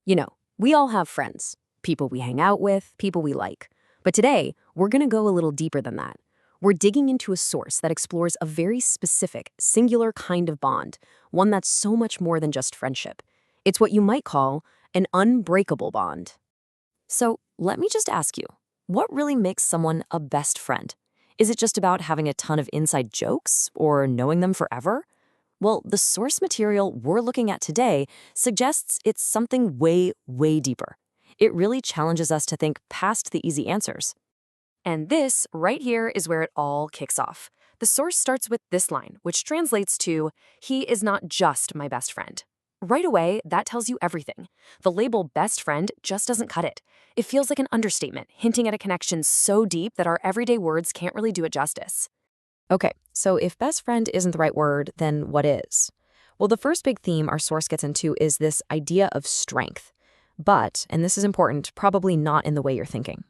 You know, we all have friends, people we hang out with, people we like. But today, we're going to go a little deeper than that. We're digging into a source that explores a very specific, singular kind of bond, one that's so much more than just friendship. It's what you might call an unbreakable bond. So, let me just ask you, what really makes someone a best friend? Is it just about having a ton of inside jokes or knowing them forever? Well, the source material we're looking at today suggests it's something way, way deeper. It really challenges us to think past the easy answers. And this, right here, is where it all kicks off. The source starts with this line, which translates to, "He is not just my best friend." Right away, that tells you everything. The label best friend just doesn't cut it. It feels like an understatement, hinting at a connection so deep that our everyday words can't really do it justice. Okay, so if best friend isn't the right word, then what is? Well, the first big theme our source gets into is this idea of strength. But, and this is important, probably not in the way you're thinking.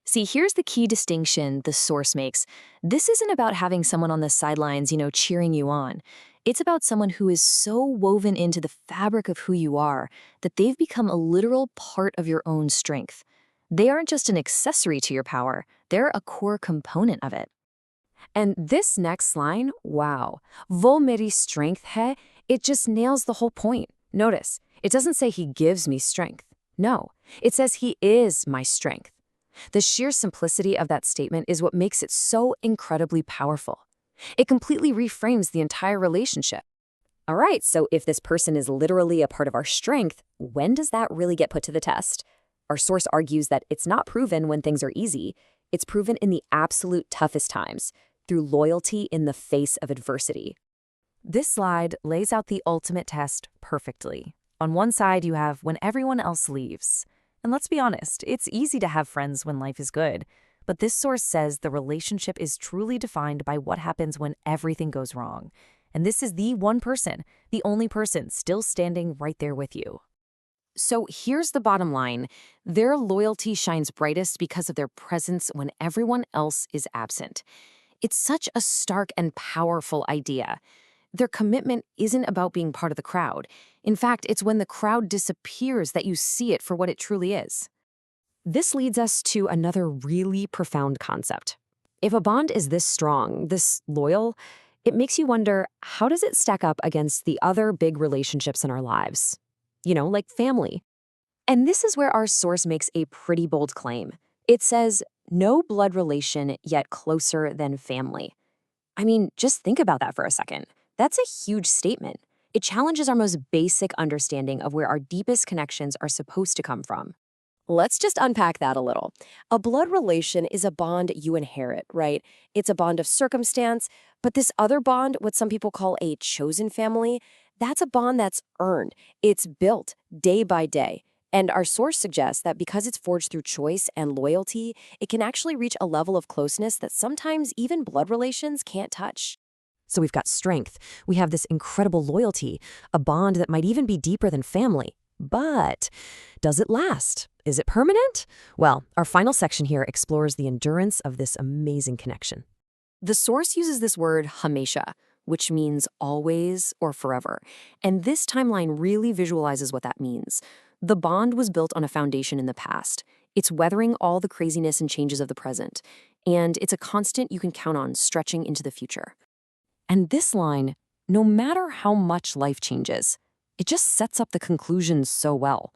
See, here's the key distinction the source makes. This isn't about having someone on the sidelines, cheering you on. It's about someone who is so woven into the fabric of who you are that they've become a literal part of your own strength. They aren't just an accessory to your power, they're a core component of it. And this next line, wow, "Wo meri strength hai," it just nails the whole point. Notice, it doesn't say he gives me strength. No, it says he is my strength. The sheer simplicity of that statement is what makes it so incredibly powerful. It completely reframes the entire relationship. All right, so if this person is literally a part of our strength, when does that really get put to the test? Our source argues that it's not proven when things are easy. It's proven in the absolute toughest times, through loyalty in the face of adversity. This slide lays out the ultimate test perfectly. On one side, you have when everyone else leaves. And let's be honest, it's easy to have friends when life is good. But this source says the relationship is truly defined by what happens when everything goes wrong. And this is the one person, the only person still standing right there with you. So here's the bottom line. Their loyalty shines brightest because of their presence when everyone else is absent. It's such a stark and powerful idea. Their commitment isn't about being part of the crowd. In fact, it's when the crowd disappears that you see it for what it truly is. This leads us to another really profound concept. If a bond is this strong, this loyal, it makes you wonder, how does it stack up against the other big relationships in our lives? Like family. And this is where our source makes a pretty bold claim. It says, no blood relation yet closer than family. I mean, just think about that for a second. That's a huge statement. It challenges our most basic understanding of where our deepest connections are supposed to come from. Let's just unpack that a little. A blood relation is a bond you inherit, right? It's a bond of circumstance, but this other bond, what some people call a chosen family, that's a bond that's earned. It's built day by day. And our source suggests that because it's forged through choice and loyalty, it can actually reach a level of closeness that sometimes even blood relations can't touch. So we've got strength. We have this incredible loyalty, a bond that might even be deeper than family. But does it last? Is it permanent? Well, our final section here explores the endurance of this amazing connection. The source uses this word hamesha, which means always or forever. And this timeline really visualizes what that means. The bond was built on a foundation in the past. It's weathering all the craziness and changes of the present. And it's a constant you can count on stretching into the future. And this line, no matter how much life changes, it just sets up the conclusion so well.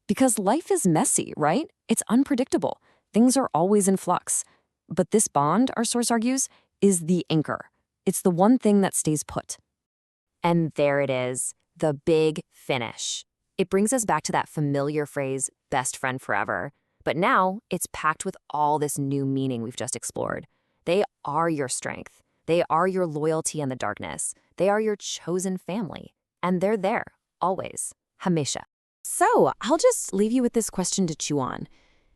Because life is messy, right? It's unpredictable. Things are always in flux. But this bond, our source argues, is the anchor. It's the one thing that stays put. And there it is, the big finish. It brings us back to that familiar phrase, best friend forever. But now it's packed with all this new meaning we've just explored. They are your strength. They are your loyalty in the darkness. They are your chosen family. And they're there, always. Hamesha. So I'll just leave you with this question to chew on.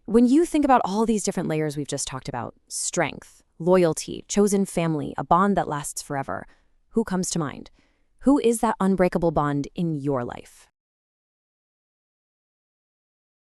When you think about all these different layers we've just talked about, strength, loyalty, chosen family, a bond that lasts forever, who comes to mind? Who is that unbreakable bond in your life?